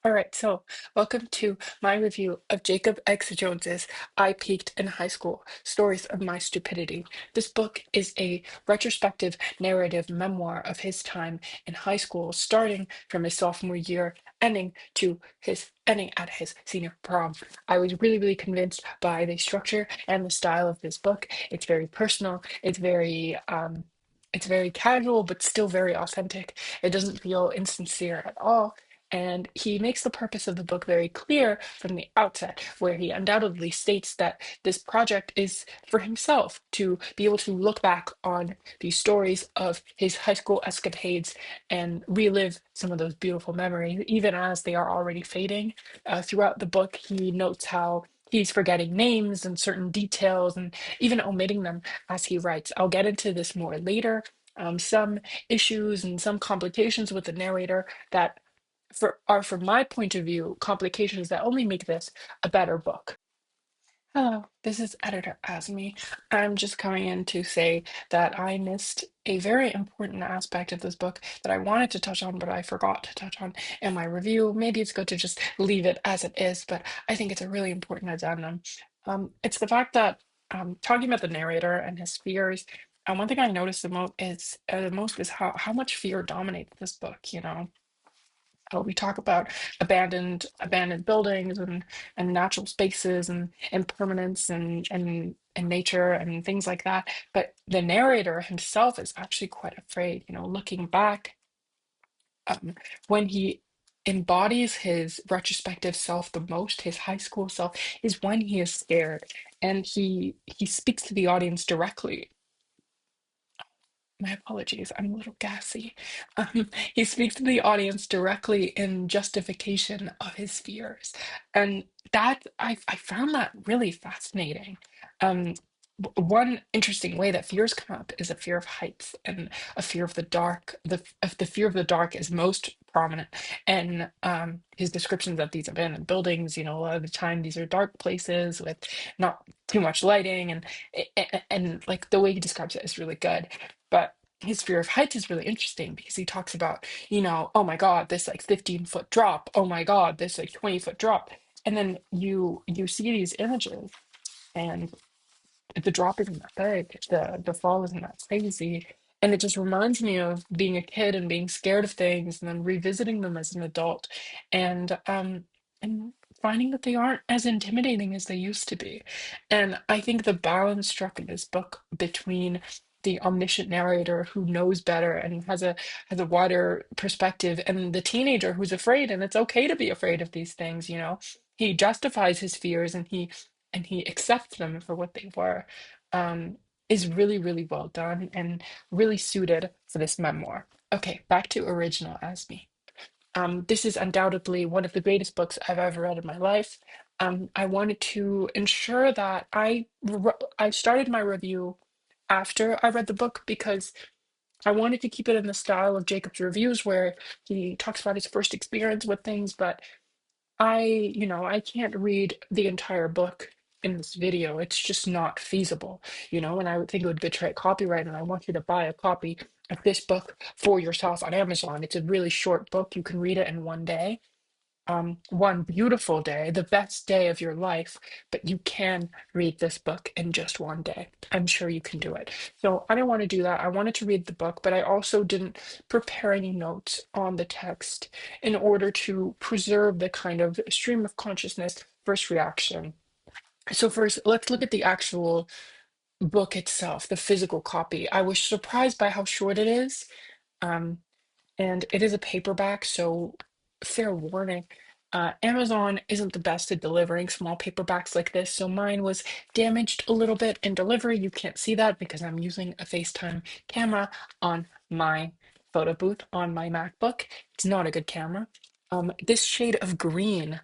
All right, so welcome to my review of Jacob X. Jones's I Peaked in High School, Stories of My Stupidity. This book is a retrospective narrative memoir of his time in high school, starting from his sophomore year, ending at his senior prom. I was really convinced by the structure and the style of this book. It's very personal, it's very casual, but still very authentic. It doesn't feel insincere at all. And he makes the purpose of the book very clear from the outset, where he undoubtedly states that this project is for himself to be able to look back on the stories of his high school escapades and relive some of those beautiful memories, even as they are already fading. Throughout the book, he notes how he's forgetting names and certain details and even omitting them as he writes. I'll get into this more later. Some issues and some complications with the narrator that from my point of view, complications that only make this a better book. Hello, this is Editor Asmi. I'm just coming in to say that I missed a very important aspect of this book that I wanted to touch on, but I forgot to touch on in my review. Maybe it's good to just leave it as it is, but I think it's a really important addendum. It's the fact that talking about the narrator and his fears, one thing I noticed the most is how much fear dominates this book, you know. We talk about abandoned buildings and natural spaces and impermanence and nature and things like that. But the narrator himself is actually quite afraid. You know, looking back, um, when he embodies his retrospective self the most, his high school self, is when he is scared, and he speaks to the audience directly. My apologies, I'm a little gassy. He speaks to the audience directly in justification of his fears. And I found that really fascinating. Um, One interesting way that fears come up is a fear of heights and a fear of the dark. The fear of the dark is most prominent in his descriptions of these abandoned buildings. You know, a lot of the time these are dark places with not too much lighting, and like the way he describes it is really good. But his fear of heights is really interesting because he talks about, you know, oh my God, this like 15-foot drop. Oh my God, this like 20-foot drop. And then you see these images and the drop isn't that big, the fall isn't that crazy. And it just reminds me of being a kid and being scared of things and then revisiting them as an adult and finding that they aren't as intimidating as they used to be. And I think the balance struck in this book between the omniscient narrator who knows better and has a wider perspective and the teenager who's afraid, and it's okay to be afraid of these things, you know. He justifies his fears and he accepts them for what they were, um, is really well done and really suited for this memoir. Okay, back to original as me. This is undoubtedly one of the greatest books I've ever read in my life. I wanted to ensure that I started my review after I read the book because I wanted to keep it in the style of Jacob's reviews, where he talks about his first experience with things, but I can't read the entire book in this video. It's just not feasible, you know, and I would think it would betray copyright. And I want you to buy a copy of this book for yourself on Amazon. It's a really short book. You can read it in one day, one beautiful day, the best day of your life, but you can read this book in just one day. I'm sure you can do it. So I didn't want to do that. I wanted to read the book, but I also didn't prepare any notes on the text in order to preserve the kind of stream of consciousness first reaction. So first, let's look at the actual book itself, the physical copy. I was surprised by how short it is. Um, and it is a paperback, so fair warning. Amazon isn't the best at delivering small paperbacks like this, so mine was damaged a little bit in delivery. You can't see that because I'm using a FaceTime camera on my photo booth on my MacBook. It's not a good camera. This shade of green,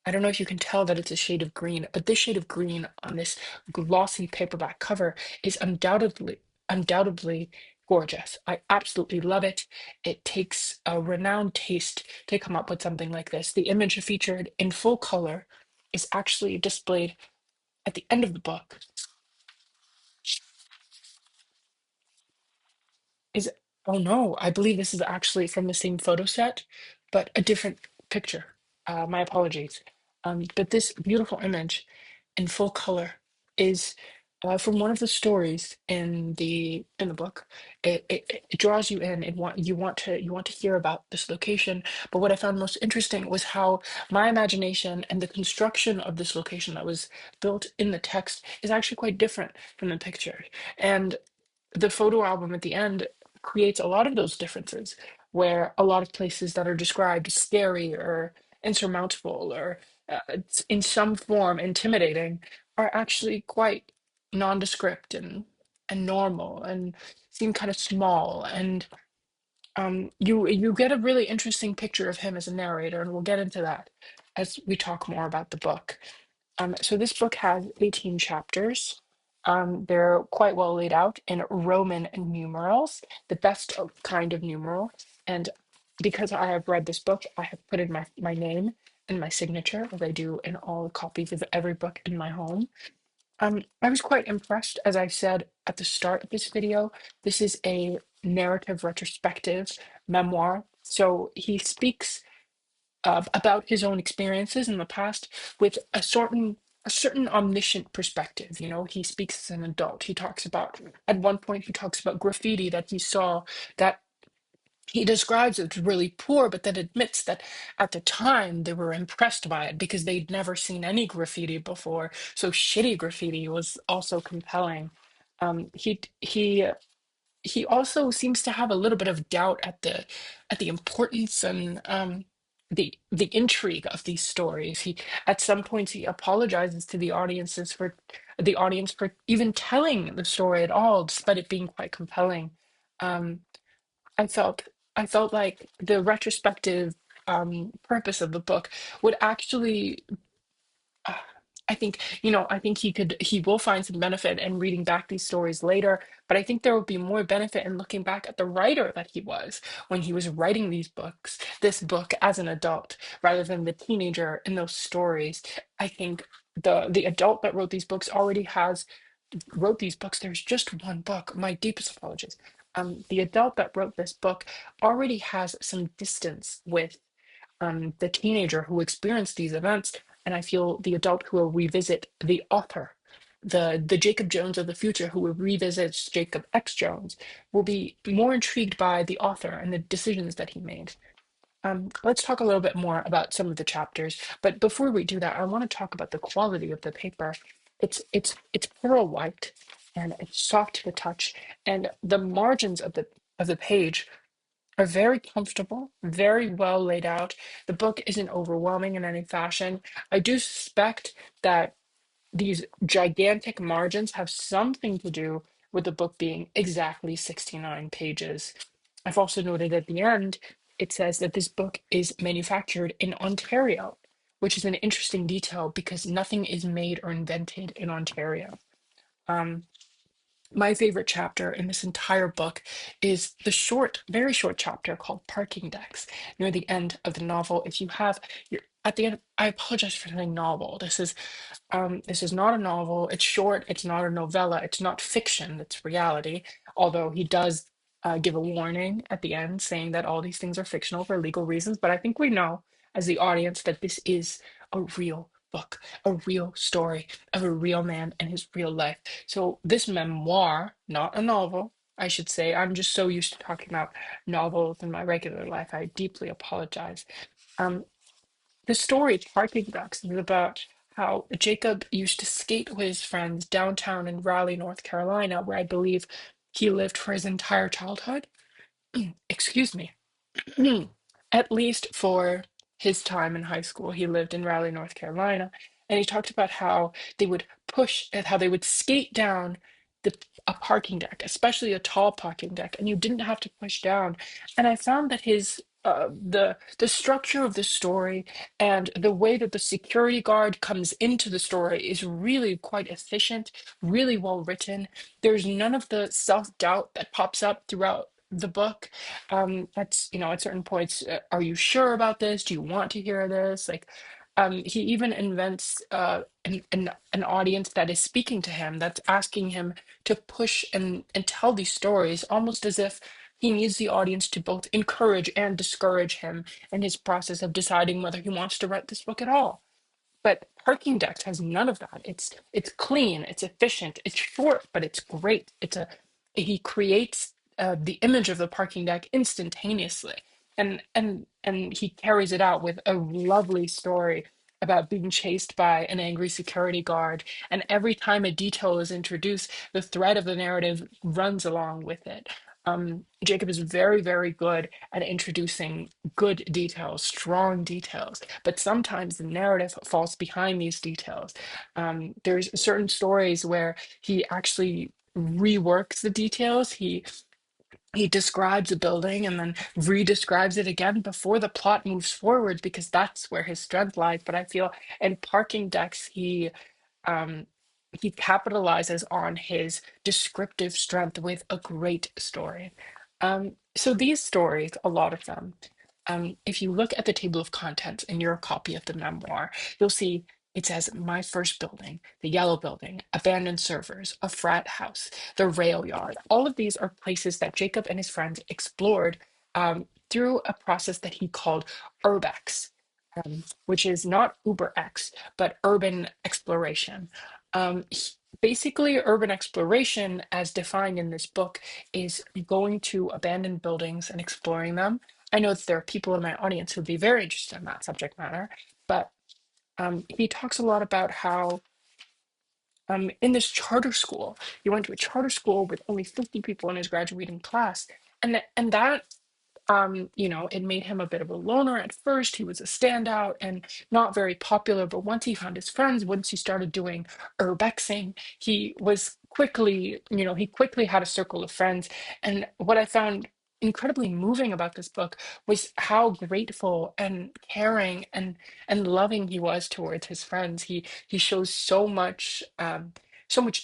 I don't know if you can tell that it's a shade of green, but this shade of green on this glossy paperback cover is undoubtedly gorgeous. I absolutely love it. It takes a renowned taste to come up with something like this. The image featured in full color is actually displayed at the end of the book. Is Oh no, I believe this is actually from the same photo set, but a different picture. My apologies. But this beautiful image in full color is from one of the stories in the book. It draws you in. You want to hear about this location. But what I found most interesting was how my imagination and the construction of this location that was built in the text is actually quite different from the picture. And the photo album at the end creates a lot of those differences where a lot of places that are described scary or insurmountable or in some form intimidating are actually quite nondescript and normal and seem kind of small and you get a really interesting picture of him as a narrator, and we'll get into that as we talk more about the book. So this book has 18 chapters. They're quite well laid out in Roman numerals, the best kind of numeral. And because I have read this book, I have put in my name and my signature, as I do in all copies of every book in my home. I was quite impressed, as I said at the start of this video. This is a narrative retrospective memoir. So he speaks about his own experiences in the past with a certain omniscient perspective. You know, he speaks as an adult. He talks about at one point he talks about graffiti that he saw that he describes as really poor, but then admits that at the time they were impressed by it because they'd never seen any graffiti before. So shitty graffiti was also compelling. He also seems to have a little bit of doubt at the importance and the intrigue of these stories. He at some points he apologizes to the audience for even telling the story at all, despite it being quite compelling. Um, I felt I felt like the retrospective purpose of the book would actually uh, I think he will find some benefit in reading back these stories later, but I think there will be more benefit in looking back at the writer that he was when he was writing this book as an adult, rather than the teenager in those stories. I think the adult that wrote these books. There's just one book. My deepest apologies. The adult that wrote this book already has some distance with the teenager who experienced these events, and I feel the adult who will revisit the author, the Jacob Jones of the future who will revisit Jacob X Jones, will be more intrigued by the author and the decisions that he made. Let's talk a little bit more about some of the chapters, but before we do that, I want to talk about the quality of the paper. It's pearl white and it's soft to the touch, and the margins of the page are very comfortable, very well laid out. The book isn't overwhelming in any fashion. I do suspect that these gigantic margins have something to do with the book being exactly 69 pages. I've also noted at the end, it says that this book is manufactured in Ontario, which is an interesting detail because nothing is made or invented in Ontario. Um, my favorite chapter in this entire book is the very short chapter called Parking Decks near the end of the novel. If you have, you're at the end, I apologize for saying novel. This is not a novel. It's short. It's not a novella. It's not fiction. It's reality. Although he does give a warning at the end saying that all these things are fictional for legal reasons. But I think we know as the audience that this is a real book, a real story of a real man and his real life. So this memoir, not a novel, I should say, I'm just so used to talking about novels in my regular life. I deeply apologize. Um, the story Parking Ducks is about how Jacob used to skate with his friends downtown in Raleigh, North Carolina, where I believe he lived for his entire childhood. Excuse me. At least for his time in high school, he lived in Raleigh, North Carolina, and he talked about how they would push and how they would skate down a parking deck, especially a tall parking deck, and you didn't have to push down. And I found that his the structure of the story and the way that the security guard comes into the story is really quite efficient, really well written. There's none of the self-doubt that pops up throughout the book. That's, you know, at certain points, are you sure about this? Do you want to hear this? Like, he even invents an audience that is speaking to him, that's asking him to push and tell these stories, almost as if He needs the audience to both encourage and discourage him in his process of deciding whether he wants to write this book at all. But Parking Decks has none of that. It's clean, it's efficient, it's short, but it's great. He creates the image of the parking deck instantaneously, and he carries it out with a lovely story about being chased by an angry security guard. And every time a detail is introduced, the thread of the narrative runs along with it. Jacob is very, very good at introducing good details, strong details, but sometimes the narrative falls behind these details. There's certain stories where he actually reworks the details. He describes a building and then re-describes it again before the plot moves forward because that's where his strength lies. But I feel in Parking Decks, um, he capitalizes on his descriptive strength with a great story. So these stories, a lot of them, if you look at the table of contents in your copy of the memoir, you'll see it says my first building, the yellow building, abandoned servers, a frat house, the rail yard. All of these are places that Jacob and his friends explored through a process that he called urbex, which is not UberX, but urban exploration. Basically, urban exploration, as defined in this book, is going to abandoned buildings and exploring them. I know that there are people in my audience who would be very interested in that subject matter, but he talks a lot about how in this charter school, he went to a charter school with only 50 people in his graduating class, and that it made him a bit of a loner at first. He was a standout and not very popular, but once he found his friends, once he started doing urbexing, he quickly had a circle of friends. And what I found incredibly moving about this book was how grateful and caring and loving he was towards his friends. He shows so much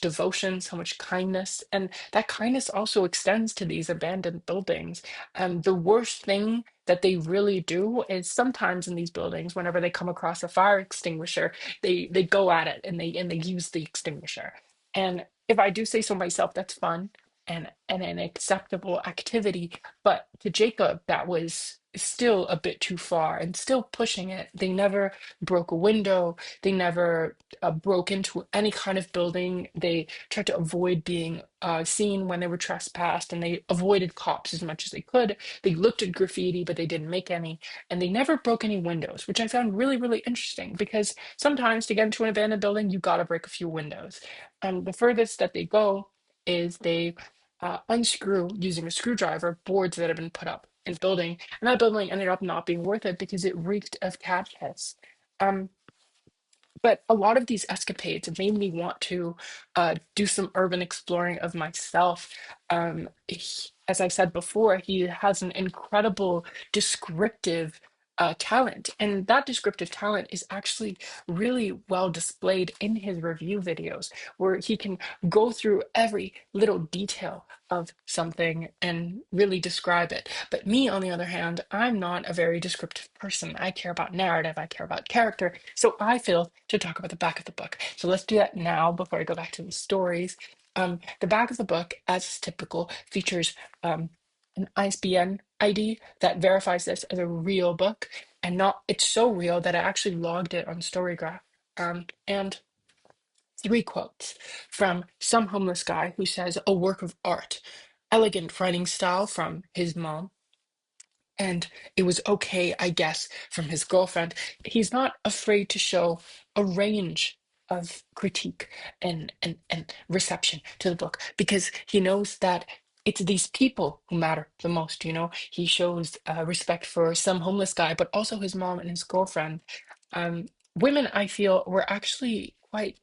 devotion, so much kindness, and that kindness also extends to these abandoned buildings. The worst thing that they really do is sometimes in these buildings, whenever they come across a fire extinguisher, they go at it and they use the extinguisher. And if I do say so myself, that's fun and an acceptable activity. But to Jacob, that was still a bit too far and still pushing it. They never broke a window. They never broke into any kind of building. They tried to avoid being seen when they were trespassed, and they avoided cops as much as they could. They looked at graffiti, but they didn't make any, and they never broke any windows, which I found really, really interesting because sometimes to get into an abandoned building, you got to break a few windows. The furthest that they go is they unscrew using a screwdriver boards that have been put up in the building, and that building ended up not being worth it because it reeked of cat piss. Um, but a lot of these escapades made me want to do some urban exploring of myself. As I said before, he has an incredible descriptive talent, and that descriptive talent is actually really well displayed in his review videos, where he can go through every little detail of something and really describe it. But me, on the other hand, I'm not a very descriptive person. I care about narrative, I care about character. So I feel to talk about the back of the book. So let's do that now before I go back to the stories. The back of the book, as is typical, features an ISBN ID that verifies this as a real book, and not it's so real that I actually logged it on Storygraph. And three quotes from some homeless guy who says a work of art, elegant writing style from his mom, and it was okay, I guess, from his girlfriend. He's not afraid to show a range of critique and reception to the book because he knows that it's these people who matter the most. He shows respect for some homeless guy, but also his mom and his girlfriend. Women, I feel, were actually quite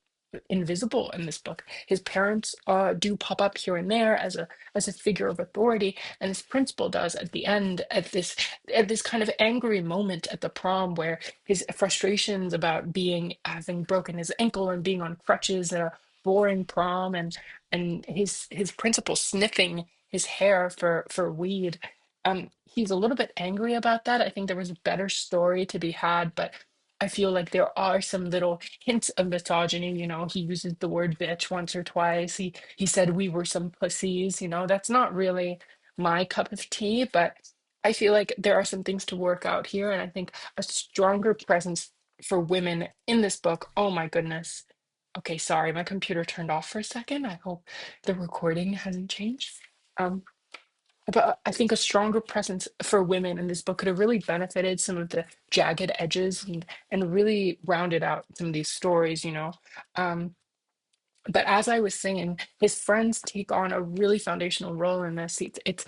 invisible in this book. His parents do pop up here and there as a figure of authority, and his principal does at the end at this kind of angry moment at the prom where his frustrations about being having broken his ankle and being on crutches at a boring prom, and his principal sniffing his hair for weed. He's a little bit angry about that. I think there was a better story to be had, but I feel like there are some little hints of misogyny. He uses the word bitch once or twice. He said we were some pussies. That's not really my cup of tea, but I feel like there are some things to work out here, and I think a stronger presence for women in this book. Oh my goodness. Okay, sorry, my computer turned off for a second. I hope the recording hasn't changed. Um, but I think a stronger presence for women in this book could have really benefited some of the jagged edges and really rounded out some of these stories, you know. Um, but as I was saying, his friends take on a really foundational role in this. It's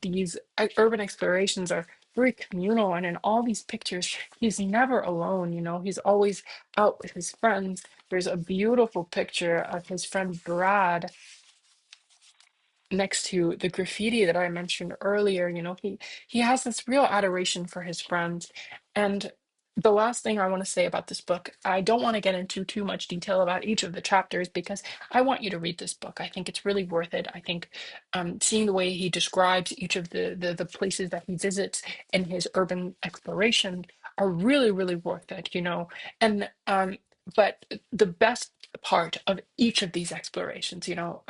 these urban explorations are very communal, and in all these pictures, he's never alone. You know, he's always out with his friends. There's a beautiful picture of his friend Brad next to the graffiti that I mentioned earlier. You know, he has this real adoration for his friends. And the last thing I want to say about this book, I don't want to get into too much detail about each of the chapters because I want you to read this book. I think it's really worth it. I think seeing the way he describes each of the places that he visits in his urban exploration are really, really worth it, you know. And but the best part of each of these explorations, you know,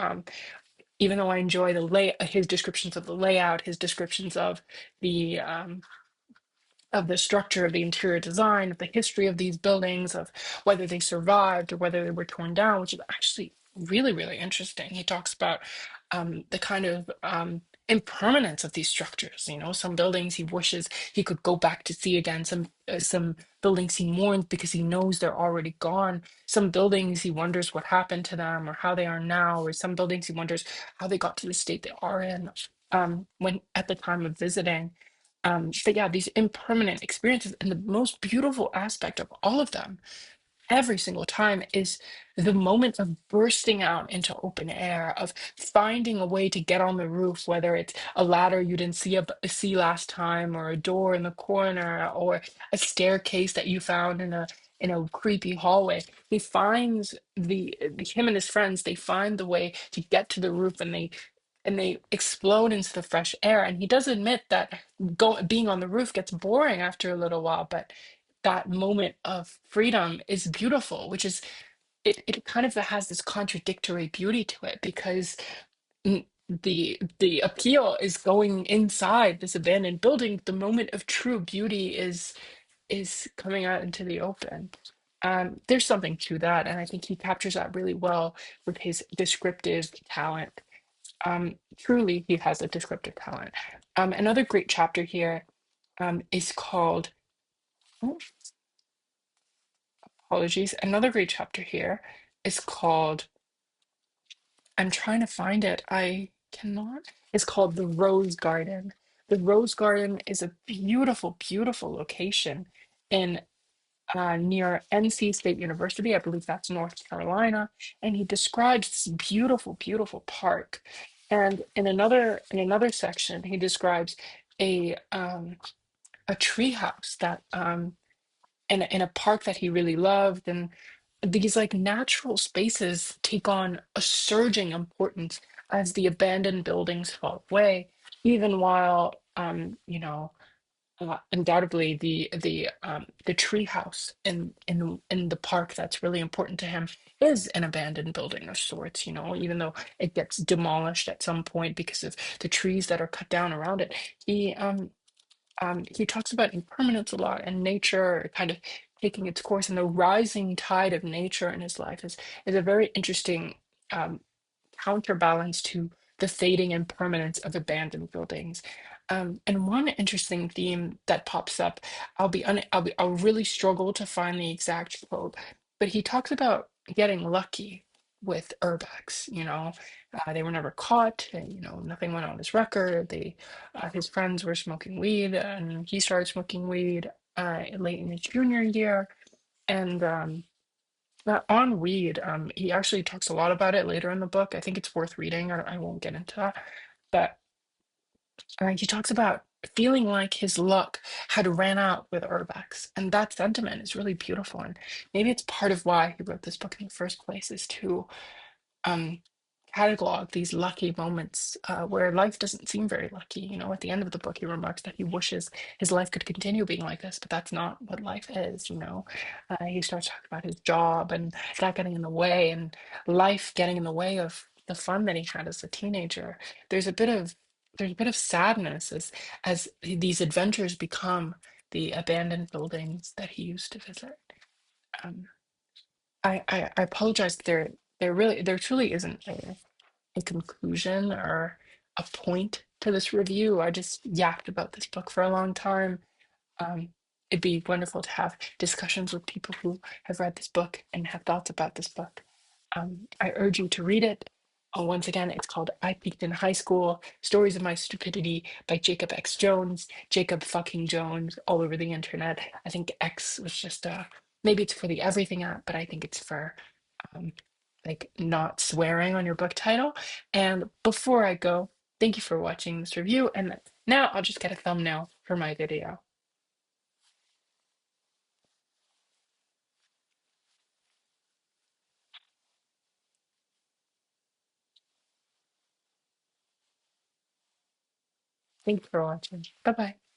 even though I enjoy his descriptions of the layout, his descriptions of the structure, of the interior design, of the history of these buildings, of whether they survived or whether they were torn down, which is actually really, really interesting. He talks about the kind of impermanence of these structures. You know, some buildings he wishes he could go back to see again. Some buildings he mourns because he knows they're already gone. Some buildings he wonders what happened to them or how they are now, or some buildings he wonders how they got to the state they are in when at the time of visiting. But yeah, these impermanent experiences, and the most beautiful aspect of all of them every single time is the moment of bursting out into open air, of finding a way to get on the roof, whether it's a ladder you didn't see last time, or a door in the corner, or a staircase that you found in a creepy hallway. He finds him and his friends, they find the way to get to the roof, and they explode into the fresh air. And he does admit that being on the roof gets boring after a little while, but that moment of freedom is beautiful, which is it kind of has this contradictory beauty to it because the appeal is going inside this abandoned building. The moment of true beauty is coming out into the open. There's something to that, and I think he captures that really well with his descriptive talent. Truly, he has a descriptive talent. Another great chapter here is called, oh, apologies. Another great chapter here is called, I'm trying to find it. I cannot. It's called The Rose Garden. The Rose Garden is a beautiful, beautiful location in near NC State University. I believe that's North Carolina. And he describes this beautiful, beautiful park. And in another section, he describes a tree house that in a park that he really loved. And these like natural spaces take on a surging importance as the abandoned buildings fall away, even while you know, undoubtedly the tree house in the park that's really important to him is an abandoned building of sorts, you know, even though it gets demolished at some point because of the trees that are cut down around it. He talks about impermanence a lot and nature kind of taking its course, and the rising tide of nature in his life is a very interesting um, counterbalance to the fading impermanence of abandoned buildings. And one interesting theme that pops up, I'll really struggle to find the exact quote, but he talks about getting lucky with urbex. You know, they were never caught. And, you know, nothing went on his record. His friends were smoking weed, and he started smoking weed late in his junior year. And on weed, he actually talks a lot about it later in the book. I think it's worth reading. I won't get into that. But he talks about feeling like his luck had ran out with Urbex. And that sentiment is really beautiful. And maybe it's part of why he wrote this book in the first place, is to um, catalog these lucky moments where life doesn't seem very lucky. You know, at the end of the book, he remarks that he wishes his life could continue being like this, but that's not what life is. You know, he starts talking about his job and that getting in the way, and life getting in the way of the fun that he had as a teenager. There's a bit of there's a bit of sadness as these adventures become the abandoned buildings that he used to visit. Um, I apologize. There truly isn't a conclusion or a point to this review. I just yapped about this book for a long time. Um, it'd be wonderful to have discussions with people who have read this book and have thoughts about this book. I urge you to read it. Once again, it's called I Peaked in High School, Stories of My Stupidity by Jacob X. Jones, Jacob fucking Jones, all over the internet. I think X was just maybe it's for the everything app, but I think it's for um, like not swearing on your book title. And before I go, thank you for watching this review. And now I'll just get a thumbnail for my video. Thank you for watching. Bye bye.